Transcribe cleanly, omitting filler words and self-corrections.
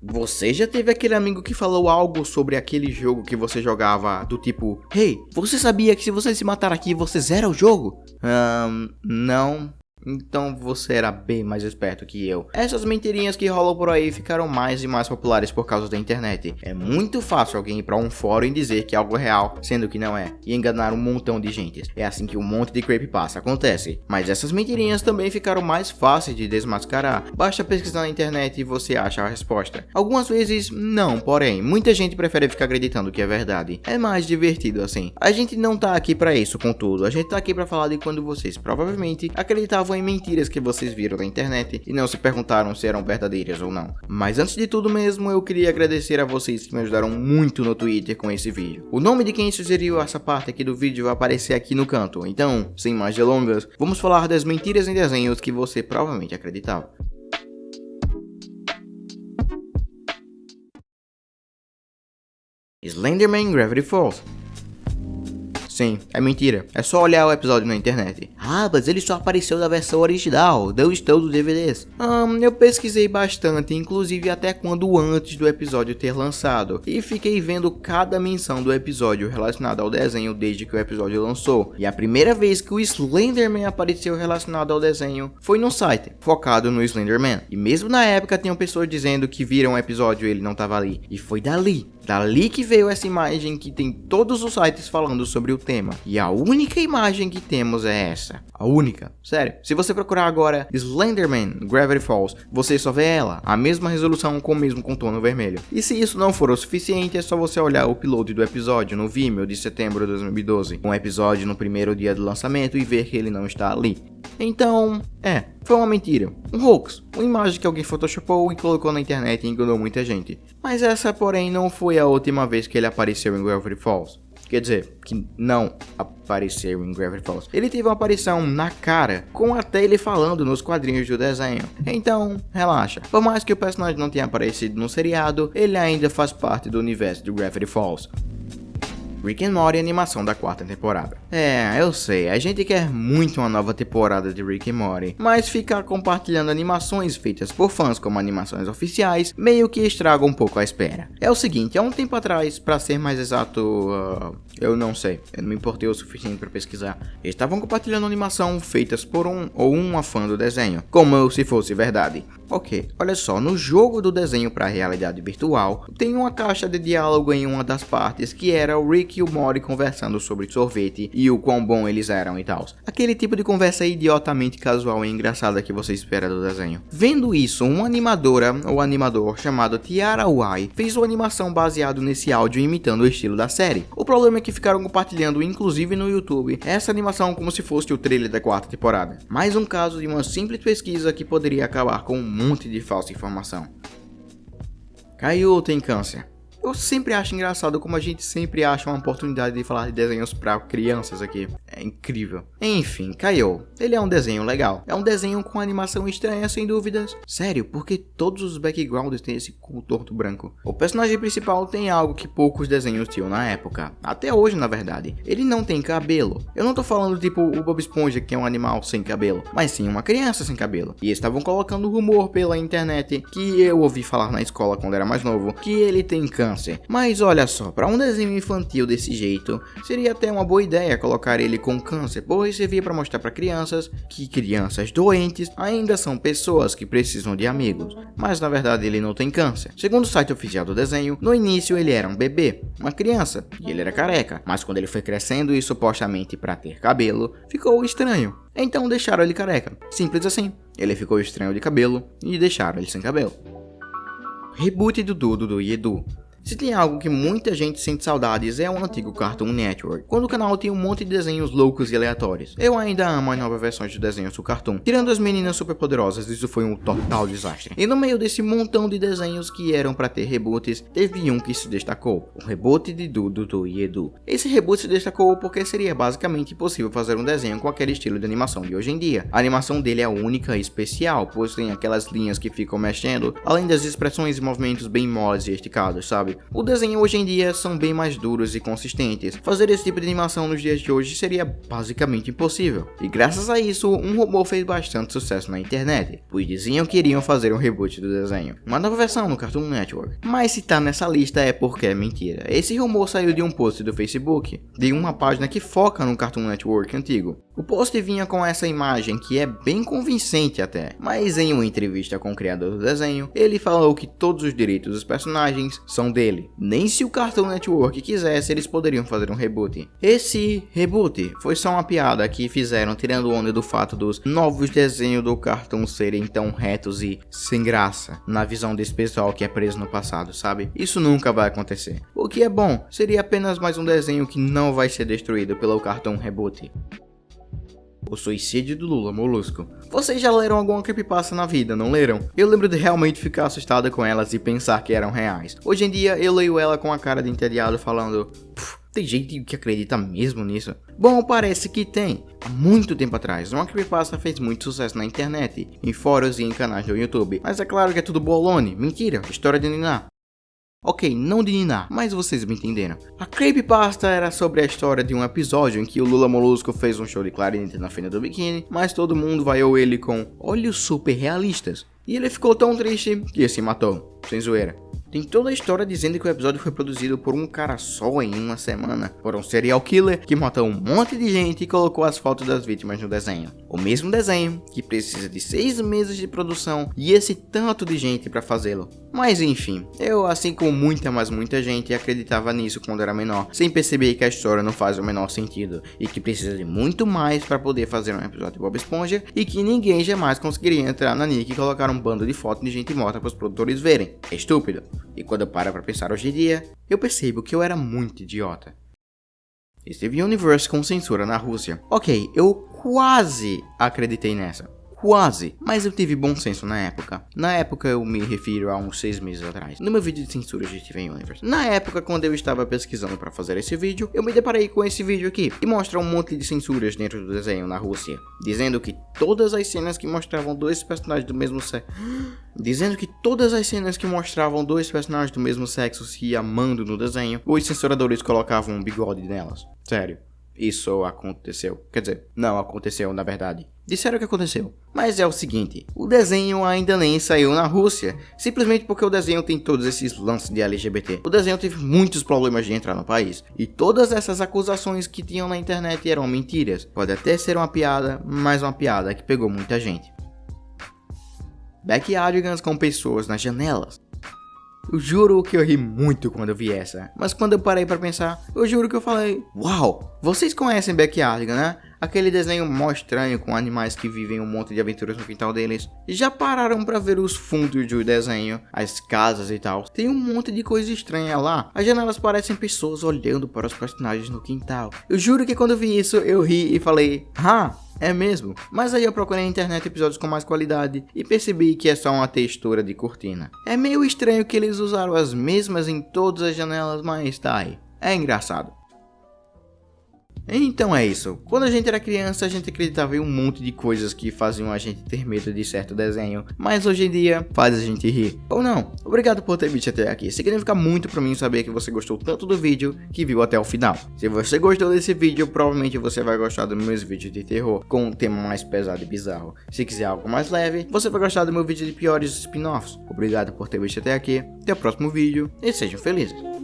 Você já teve aquele amigo que falou algo sobre aquele jogo que você jogava do tipo: Hey, você sabia que se você se matar aqui você zera o jogo? Não. Então você era bem mais esperto que eu. Essas mentirinhas que rolam por aí ficaram mais e mais populares por causa da internet. É muito fácil alguém ir pra um fórum e dizer que algo é real, sendo que não é, e enganar um montão de gente. É assim que um monte de creepypasta acontece. Mas essas mentirinhas também ficaram mais fáceis de desmascarar. Basta pesquisar na internet e você acha a resposta. Algumas vezes não, porém, muita gente prefere ficar acreditando que é verdade. É mais divertido assim. A gente não tá aqui pra isso, contudo. A gente tá aqui pra falar de quando vocês provavelmente acreditavam em mentiras que vocês viram na internet e não se perguntaram se eram verdadeiras ou não. Mas antes de tudo mesmo, eu queria agradecer a vocês que me ajudaram muito no Twitter com esse vídeo. O nome de quem sugeriu essa parte aqui do vídeo vai aparecer aqui no canto. Então, sem mais delongas, vamos falar das mentiras em desenhos que você provavelmente acreditava. Slenderman Gravity Falls. Sim, é mentira. É só olhar o episódio na internet. Ah, mas ele só apareceu na versão original, não estou dos DVDs. Eu pesquisei bastante, inclusive até quando antes do episódio ter lançado, e fiquei vendo cada menção do episódio relacionado ao desenho desde que o episódio lançou. E a primeira vez que o Slenderman apareceu relacionado ao desenho foi num site focado no Slenderman. E mesmo na época tinham pessoas dizendo que viram o episódio e ele não estava ali. E foi dali que veio essa imagem que tem todos os sites falando sobre o tema. E a única imagem que temos é essa. A única. Sério. Se você procurar agora Slenderman Gravity Falls, você só vê ela. A mesma resolução com o mesmo contorno vermelho. E se isso não for o suficiente, é só você olhar o upload do episódio no Vimeo de setembro de 2012. Um episódio no primeiro dia do lançamento e ver que ele não está ali. Então, foi uma mentira, um hoax, uma imagem que alguém photoshopou e colocou na internet e enganou muita gente. Mas essa, porém, não foi a última vez que ele apareceu em Gravity Falls. Quer dizer, que não apareceu em Gravity Falls. Ele teve uma aparição na cara, com até ele falando nos quadrinhos do desenho. Então, relaxa. Por mais que o personagem não tenha aparecido no seriado, ele ainda faz parte do universo de Gravity Falls. Rick and Morty animação da 4ª temporada. Eu sei, a gente quer muito uma nova temporada de Rick and Morty, mas ficar compartilhando animações feitas por fãs como animações oficiais meio que estraga um pouco a espera. É o seguinte, há um tempo atrás, pra ser mais exato, eu não sei, eu não me importei o suficiente pra pesquisar, eles estavam compartilhando animação feitas por um ou uma fã do desenho, como se fosse verdade. Ok, olha só, no jogo do desenho para realidade virtual, tem uma caixa de diálogo em uma das partes que era o Rick e o Morty conversando sobre sorvete e o quão bom eles eram e tal. Aquele tipo de conversa idiotamente casual e engraçada que você espera do desenho. Vendo isso, uma animadora ou animador chamado Tiara Y fez uma animação baseado nesse áudio imitando o estilo da série. O problema é que ficaram compartilhando, inclusive no YouTube, essa animação como se fosse o trailer da 4ª temporada. Mais um caso de uma simples pesquisa que poderia acabar com um monte de falsa informação. Caillou tem câncer. Eu sempre acho engraçado como a gente sempre acha uma oportunidade de falar de desenhos para crianças aqui. É incrível. Enfim, Caillou. Ele é um desenho legal. É um desenho com animação estranha, sem dúvidas. Sério, porque todos os backgrounds têm esse contorno branco. O personagem principal tem algo que poucos desenhos tinham na época. Até hoje, na verdade. Ele não tem cabelo. Eu não tô falando tipo o Bob Esponja, que é um animal sem cabelo, mas sim uma criança sem cabelo. E estavam colocando rumor pela internet, que eu ouvi falar na escola quando era mais novo, que ele tem câncer. Mas olha só, para um desenho infantil desse jeito, seria até uma boa ideia colocar ele com câncer, pois servia para mostrar para crianças que crianças doentes ainda são pessoas que precisam de amigos. Mas na verdade ele não tem câncer. Segundo o site oficial do desenho, no início ele era um bebê, uma criança, e ele era careca. Mas quando ele foi crescendo e supostamente para ter cabelo, ficou estranho. Então deixaram ele careca. Simples assim. Ele ficou estranho de cabelo e deixaram ele sem cabelo. Reboot do Dudu e Edu. Se tem algo que muita gente sente saudades é o antigo Cartoon Network, quando o canal tem um monte de desenhos loucos e aleatórios. Eu ainda amo as novas versões de desenhos do Cartoon. Tirando as meninas superpoderosas, isso foi um total desastre. E no meio desse montão de desenhos que eram para ter reboots, teve um que se destacou, o reboot de Dudu e Edu. Esse reboot se destacou porque seria basicamente impossível fazer um desenho com aquele estilo de animação de hoje em dia. A animação dele é única e especial, pois tem aquelas linhas que ficam mexendo, além das expressões e movimentos bem moles e esticados, sabe? sabe? O desenho hoje em dia são bem mais duros e consistentes. Fazer esse tipo de animação nos dias de hoje seria basicamente impossível. E graças a isso, um robô fez bastante sucesso na internet, pois diziam que iriam fazer um reboot do desenho, uma nova versão no Cartoon Network. Mas se tá nessa lista é porque é mentira. Esse rumor saiu de um post do Facebook, de uma página que foca no Cartoon Network antigo. O post vinha com essa imagem que é bem convincente até, mas em uma entrevista com o criador do desenho, ele falou que todos os direitos dos personagens são dele. Nem se o Cartoon Network quisesse, eles poderiam fazer um reboot. Esse reboot foi só uma piada que fizeram tirando onda do fato dos novos desenhos do Cartoon serem tão retos e sem graça, na visão desse pessoal que é preso no passado, sabe? Isso nunca vai acontecer. O que é bom, seria apenas mais um desenho que não vai ser destruído pelo Cartoon Reboot. O suicídio do Lula Molusco. Vocês já leram alguma creepypasta na vida, não leram? Eu lembro de realmente ficar assustada com elas e pensar que eram reais. Hoje em dia eu leio ela com a cara de entediado falando: tem gente que acredita mesmo nisso? Bom, parece que tem. Há muito tempo atrás, uma creepypasta fez muito sucesso na internet, em fóruns e em canais do YouTube. Mas é claro que é tudo bolone, mentira, história de Niná. Ok, não de Niná, mas vocês me entenderam. A creepypasta era sobre a história de um episódio em que o Lula Molusco fez um show de clarinete na Fenda do Biquíni, mas todo mundo vaiou ele com olhos super realistas. E ele ficou tão triste que se matou, sem zoeira. Tem toda a história dizendo que o episódio foi produzido por um cara só em uma semana, por um serial killer que matou um monte de gente e colocou as fotos das vítimas no desenho. O mesmo desenho que precisa de 6 meses de produção e esse tanto de gente para fazê-lo. Mas enfim, eu, assim como muita gente, acreditava nisso quando era menor, sem perceber que a história não faz o menor sentido e que precisa de muito mais para poder fazer um episódio de Bob Esponja e que ninguém jamais conseguiria entrar na Nick e colocar um bando de fotos de gente morta para os produtores verem. É estúpido. E quando eu paro pra pensar hoje em dia, eu percebo que eu era muito idiota. Steven Universe com censura na Rússia. Ok, eu quase acreditei nessa. Quase, mas eu tive bom senso na época. Na época eu me refiro a uns 6 meses atrás, no meu vídeo de censura de Steven Universe. Na época, quando eu estava pesquisando para fazer esse vídeo, eu me deparei com esse vídeo aqui, que mostra um monte de censuras dentro do desenho na Rússia, dizendo que todas as cenas que mostravam dois personagens do mesmo sexo... se amando no desenho, os censuradores colocavam um bigode nelas. Sério. Isso aconteceu. Quer dizer, não aconteceu na verdade. Disseram que aconteceu. Mas é o seguinte, o desenho ainda nem saiu na Rússia, simplesmente porque o desenho tem todos esses lances de LGBT. O desenho teve muitos problemas de entrar no país, e todas essas acusações que tinham na internet eram mentiras. Pode até ser uma piada, mas uma piada que pegou muita gente. Backyardigans com pessoas nas janelas. Eu juro que eu ri muito quando eu vi essa, mas quando eu parei pra pensar, eu juro que eu falei: uau, vocês conhecem Backyardigans, né? Aquele desenho mó estranho com animais que vivem um monte de aventuras no quintal deles. Já pararam pra ver os fundos do desenho, as casas e tal? Tem um monte de coisa estranha lá. As janelas parecem pessoas olhando para os personagens no quintal. Eu juro que quando eu vi isso, eu ri e falei: é mesmo? Mas aí eu procurei na internet episódios com mais qualidade e percebi que é só uma textura de cortina. É meio estranho que eles usaram as mesmas em todas as janelas, mas tá aí. É engraçado. Então é isso. Quando a gente era criança, a gente acreditava em um monte de coisas que faziam a gente ter medo de certo desenho, mas hoje em dia faz a gente rir. Ou não. Obrigado por ter visto até aqui. Significa muito pra mim saber que você gostou tanto do vídeo que viu até o final. Se você gostou desse vídeo, provavelmente você vai gostar dos meus vídeos de terror com um tema mais pesado e bizarro. Se quiser algo mais leve, você vai gostar do meu vídeo de piores spin-offs. Obrigado por ter visto até aqui. Até o próximo vídeo e sejam felizes.